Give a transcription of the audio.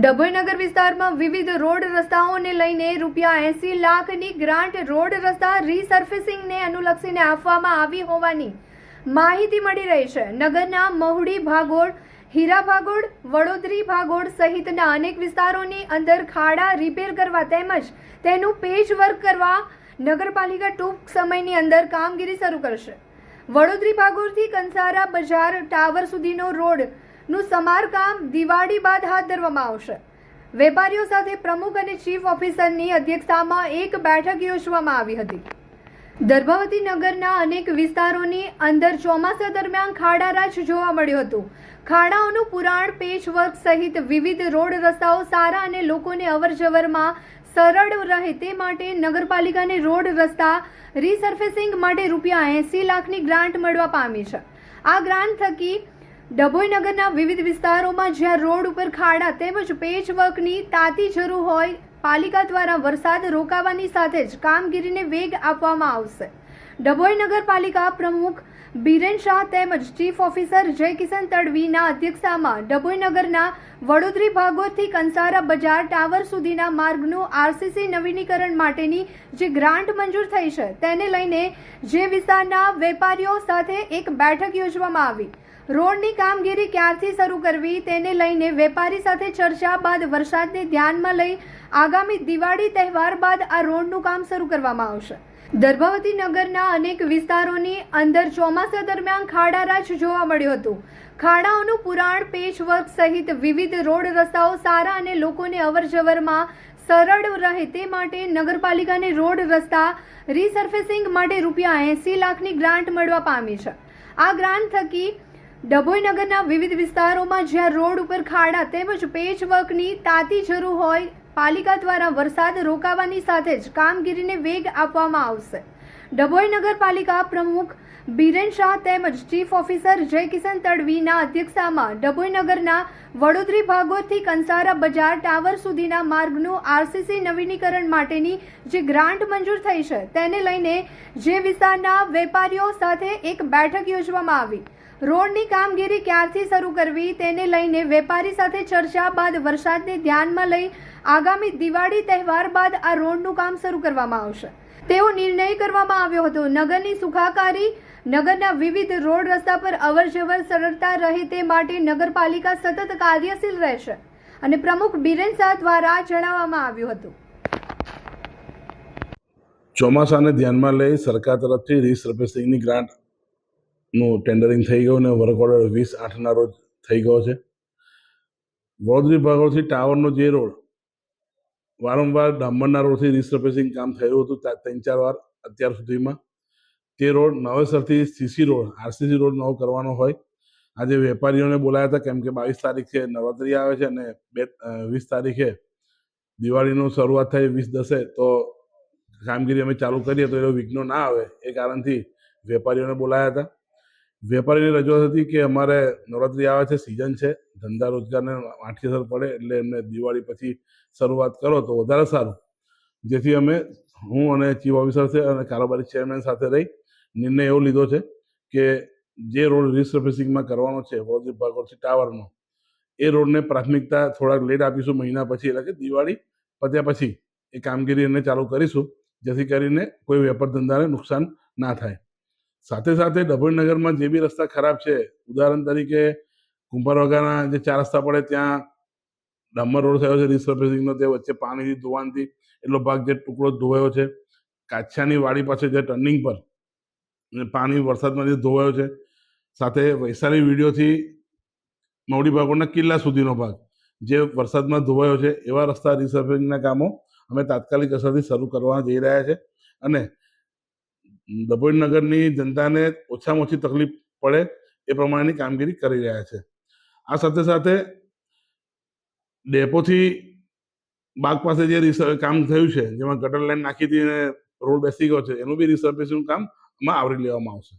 ડભોઈ નગર વિસ્તારમાં વિવિધ રોડ રસ્તાઓને લઈને ₹80 લાખની ગ્રાન્ટ રોડ રસ્તા રીસર્ફેસિંગને અનુલક્ષીને આપવામાં આવી હોવાની માહિતી મળી રહી છે। નગરના મહુડી ભાગોળ, હીરા ભાગોળ, વડોદરી ભાગોળ સહિતના અનેક વિસ્તારોની અંદર ખાડા રિપેર કરવા તેમજ તેનું પેચ વર્ક કરવા નગરપાલિકા ટૂંક સમયની અંદર કામગીરી શરૂ કરશે। વડોદરી ભાગોળથી કંસારા બજાર ટાવર સુધીનો રોડનું સમારકામ દિવાળી બાદ હાથ ધરવામાં આવશે। વેપારીઓ સાથે પ્રમુખ અને ચીફ ઓફિસરની અધ્યક્ષતામાં એક બેઠક યોજવામાં આવી હતી। દર્ભાવતી નગરના અનેક વિસ્તારોની અંદર ચોમાસા દરમિયાન ખાડારાજ જોવા મળ્યું હતું। ખાડાઓનું પુરાણ, પેચવર્ક સહિત વિવિધ રોડ રસ્તાઓ સારા અને લોકોને અવરજવરમાં સરળ રહે તે માટે નગરપાલિકાને રોડ રસ્તા રીસર્ફેસિંગ માટે ₹80 લાખની ગ્રાન્ટ મળવા પામી છે। આ ગ્રાન્ટ થકી ડભોઈ નગરના વિવિધ વિસ્તારોમાં જ્યાં રોડ ઉપર ખાડા તેમજ પેચવર્કની તાતી જરૂર હોય, પાલિકા દ્વારા વરસાદ રોકાવાની સાથે જ કામગીરીને વેગ આપવામાં આવશે। ડભોઈ નગરપાલિકા પ્રમુખ બીરેન શાહ તેમજ ચીફ ઓફિસર જયકિશન તડવીના અધ્યક્ષતામાં ડભોઈ નગરના વડોદરી ભાગોળથી કંસારા બજાર ટાવર સુધીના માર્ગનું આરસીસી નવીનીકરણ માટેની જે ગ્રાન્ટ મંજૂર થઈ છે તેને લઈને જે વિસ્તારના વેપારીઓ સાથે એક બેઠક યોજવામાં આવી। રોડની કામગીરી ક્યારથી શરૂ કરવી તેને લઈને વેપારી સાથે ચર્ચા બાદ વરસાદને ધ્યાનમાં લઈ આગામી દિવાળી તહેવાર બાદ આ રોડનું કામ શરૂ કરવામાં આવશે। દર્ભાવતી નગરના અનેક વિસ્તારોની અંદર ચોમાસા દરમિયાન ખાડારાજ જોવા મળ્યું હતું। ખાડાઓનું પુરાણ, પેચવર્ક સહિત વિવિધ રોડ રસ્તાઓ સારા અને લોકોને અવરજવરમાં સરળ રહે તે માટે નગરપાલિકાને રોડ રસ્તા રીસર્ફેસિંગ માટે ₹80 લાખની ગ્રાન્ટ મળવા પામી છે। આ ગ્રાન્ટ થકી ડભોઈ નગરના વિવિધ વિસ્તારોમાં જ્યાં રોડ ઉપર ખાડા તેમજ પેચવર્કની તાતી જરૂર હોય, પાલિકા દ્વારા વરસાદ રોકાવાની સાથે જ કામગીરીને વેગ આપવામાં આવશે। ડભોઈ નગરપાલિકા પ્રમુખ બીરેન શાહ તેમજ ચીફ ઓફિસર જયકિશન તડવીના અધ્યક્ષતામાં ડભોઈ નગરના વડોદરી ભાગોળથી કંસારા બજાર ટાવર સુધીના માર્ગનું આરસીસી નવીનીકરણ માટેની જે ગ્રાન્ટ મંજૂર થઈ છે તેને લઈને જે વિસ્તારના વેપારીઓ સાથે એક બેઠક યોજવામાં આવી। રોડની કામગીરી ક્યારથી શરૂ કરવી તેને લઈને વેપારી સાથે ચર્ચા બાદ વરસાદને ધ્યાનમાં લઈ આગામી દિવાળી તહેવાર બાદ આ રોડનું કામ શરૂ કરવામાં આવશે તેવો નિર્ણય કરવામાં આવ્યો હતો। નગરની સુખાકારી, નગરના વિવિધ રોડ રસ્તા પર અવરજવર સરળતા રહે તે માટે નગરપાલિકા સતત કાર્યશીલ રહેશે અને પ્રમુખ બીરેન શાહ દ્વારા જણાવવામાં આવ્યું હતું। ચોમાસાને ધ્યાનમાં લઈ સરકાર તરફથી રીસર્ફેસિંગની ગ્રાન્ટનું ટેન્ડરિંગ થઈ ગયું અને વર્ક ઓર્ડર 20/8ના રોજ થઈ ગયો છે। વડોદરી ભાગોળથી ટાવરનો જે રોડ વારંવાર ડામરના રોડથી રીસર્ફેસિંગ કામ થયું હતું 3-4 વાર અત્યાર સુધીમાં, તે રોડ નવેસરથી સીસી રોડ, આરસીસી રોડ નવો કરવાનો હોય। આજે વેપારીઓને બોલાયા હતા કેમ કે 22 તારીખે નવરાત્રિ આવે છે અને 20 તારીખે દિવાળીનું શરૂઆત થઈ 20/10 તો કામગીરી અમે ચાલુ કરીએ તો એ વિઘ્નો ના આવે એ કારણથી વેપારીઓને બોલાયા હતા। વેપારીની રજૂઆત હતી કે અમારે નવરાત્રિ આવે છે, સિઝન છે, ધંધા રોજગારને આંઠી અસર પડે એટલે એમને દિવાળી પછી શરૂઆત કરો તો વધારે સારું। જેથી અમે હું અને ચીફ ઓફિસર છે અને કારોબારી ચેરમેન સાથે રહી નિર્ણય એવો લીધો છે કે જે રોડ રીસર્ફેસિંગમાં કરવાનો છે વડોદરી ભાગોળથી ટાવરનો, એ રોડને પ્રાથમિકતા થોડાક લેટ આપીશું, મહિના પછી એટલે કે દિવાળી પત્યા પછી એ કામગીરી એને ચાલુ કરીશું જેથી કરીને કોઈ વેપાર ધંધાને નુકસાન ના થાય। સાથે સાથે ડભોઈ નગરમાં જે બી રસ્તા ખરાબ છે, ઉદાહરણ તરીકે કુંભારવાગાના જે 4 રસ્તા પડે ત્યાં ડામર રોડ થયો છે રીસર્ફેસિંગનો, તે વચ્ચે પાણીથી ધોવાણથી એટલો ભાગ જે ટુકડો ધોવાયો છે। કાછાની વાડી પાસે જે ટર્નિંગ પર પાણી વરસાદમાં જે ધોવાયો છે। સાથે વૈશાલી વિડીયોથી મવડી ભાગોળના કિલ્લા સુધીનો ભાગ જે વરસાદમાં ધોવાયો છે, એવા રસ્તા રીસર્ફેસિંગના કામો અમે તાત્કાલિક અસરથી શરૂ કરવા જઈ રહ્યા છે અને ડભોઈ નગરની જનતાને ઓછામાં ઓછી તકલીફ પડે એ પ્રમાણેની કામગીરી કરી રહ્યા છે। આ સાથે સાથે ડેપોથી બાગ પાસે જે કામ થયું છે જેમાં ગટર લાઈન નાખી હતી અને રોડ બેસી ગયો છે, એનું બી રીસર્ફેસિંગનું કામ આવરી લેવામાં આવશે।